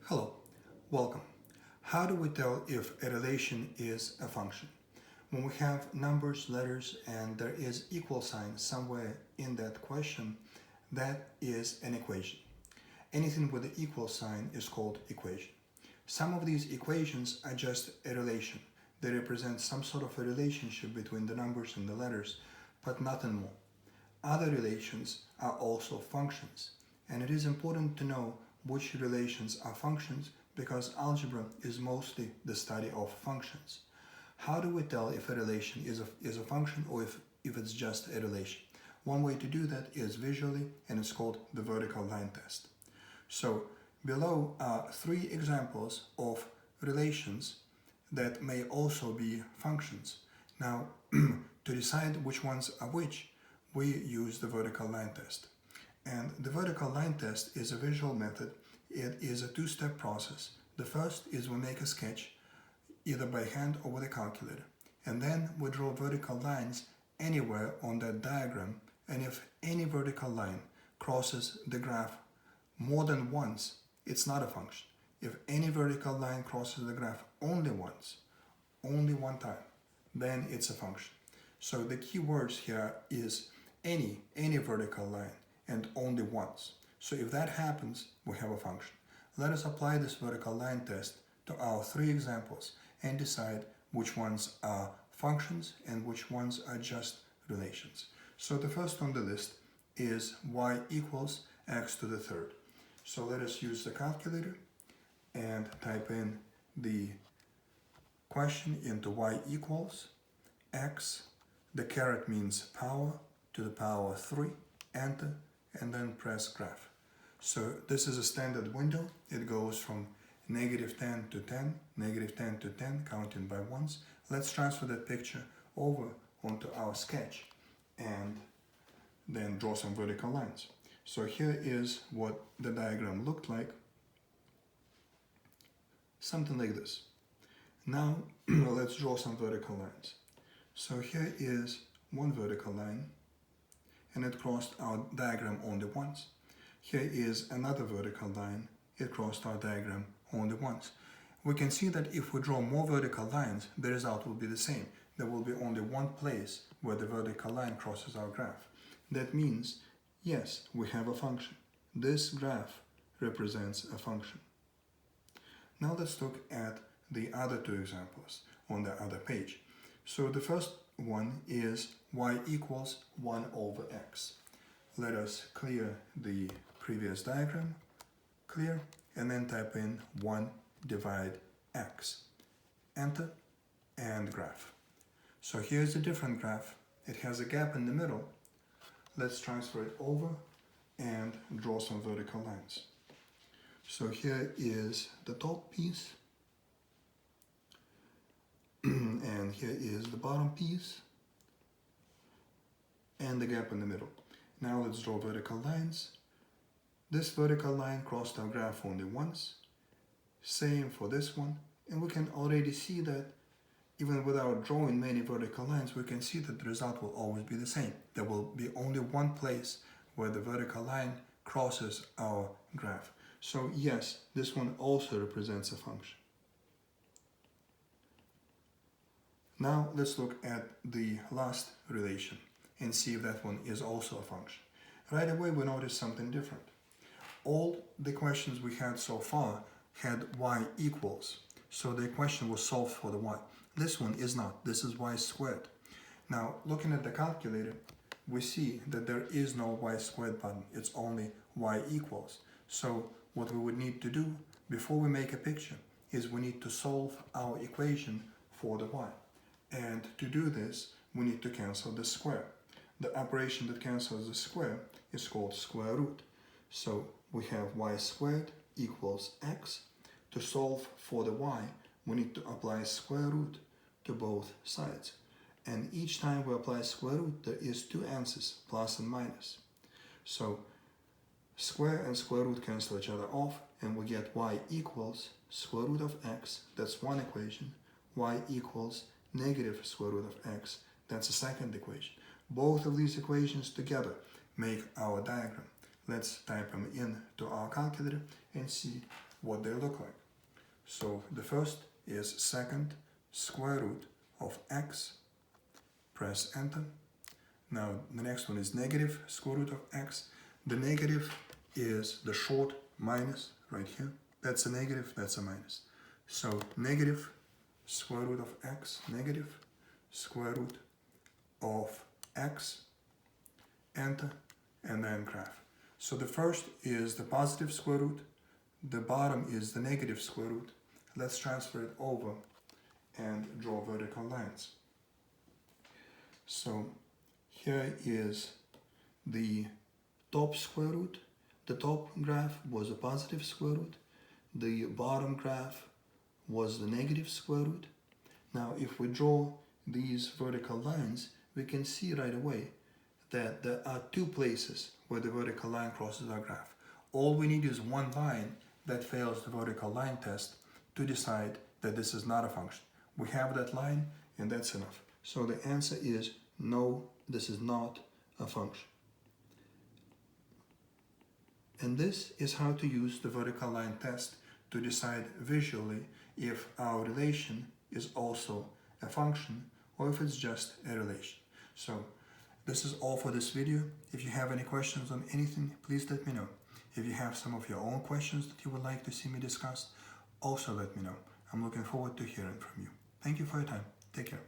Hello, welcome. How do we tell if a relation is a function? When we have numbers, letters, and there is equal sign somewhere in that question, that is an equation. Anything with an equal sign is called equation. Some of these equations are just a relation. They represent some sort of a relationship between the numbers and the letters, but nothing more. Other relations are also functions, and it is important to know which relations are functions because algebra is mostly the study of functions. How do we tell if a relation is a function or if it's just a relation? One way to do that is visually, and it's called the vertical line test. So below are three examples of relations that may also be functions. Now, to decide which ones are which, we use the vertical line test. And the vertical line test is a visual method. It is a two-step process. The first is we make a sketch, either by hand or with a calculator. And then we draw vertical lines anywhere on that diagram. And if any vertical line crosses the graph more than once, it's not a function. If any vertical line crosses the graph only once, only one time, then it's a function. So the key words here is any vertical line and only once. So if that happens, we have a function. Let us apply this vertical line test to our three examples and decide which ones are functions and which ones are just relations. So the first on the list is y equals x to the third. So let us use the calculator and type in the question into y equals x. The caret means power to the power 3, enter, and then press graph. So this is a standard window. It goes from -10 to 10, -10 to 10, counting by ones. Let's transfer that picture over onto our sketch and then draw some vertical lines. So here is what the diagram looked like. Something like this. Now let's draw some vertical lines. So here is one vertical line, and it crossed our diagram only once. Here is another vertical line. It crossed our diagram only once. We can see that if we draw more vertical lines, the result will be the same. There will be only one place where the vertical line crosses our graph. That means, yes, we have a function. This graph represents a function. Now let's look at the other two examples on the other page. So the first one is y equals 1 over x. Let us clear the previous diagram, clear, and then type in 1 divide x. Enter, and graph. So here's a different graph. It has a gap in the middle. Let's transfer it over and draw some vertical lines. So here is the top piece, and here is the bottom piece, and the gap in the middle. Now let's draw vertical lines. This vertical line crossed our graph only once. Same for this one. And we can already see that even without drawing many vertical lines, we can see that the result will always be the same. There will be only one place where the vertical line crosses our graph. So yes, this one also represents a function. Now let's look at the last relation and see if that one is also a function. Right away we notice something different. All the questions we had so far had y equals, so the equation was solved for the y. This one is not. This is y squared. Now looking at the calculator, we see that there is no y squared button. It's only y equals. So what we would need to do before we make a picture is we need to solve our equation for the y. And to do this, we need to cancel the square. The operation that cancels the square is called square root. So we have y squared equals x. To solve for the y, we need to apply square root to both sides. And each time we apply square root, there is two answers, plus and minus. So square and square root cancel each other off, and we get y equals square root of x. That's one equation. Y equals negative square root of x. That's a second equation. Both of these equations together make our diagram. Let's type them in to our calculator and see what they look like. So the first is second square root of x. Press enter. Now the next one is negative square root of x. The negative is the short minus right here. That's a negative, that's a minus. So negative square root of x, negative square root of x, enter, and then graph. So the first is the positive square root, the bottom is the negative square root. Let's transfer it over and draw vertical lines. So here is the top square root. The top graph was a positive square root. The bottom graph was the negative square root. Now if we draw these vertical lines, we can see right away that there are two places where the vertical line crosses our graph. All we need is one line that fails the vertical line test to decide that this is not a function. We have that line and that's enough. So the answer is no, this is not a function. And this is how to use the vertical line test to decide visually if our relation is also a function or if it's just a relation. So this is all for this video. If you have any questions on anything, please let me know. If you have some of your own questions that you would like to see me discuss, also let me know. I'm looking forward to hearing from you. Thank you for your time. Take care.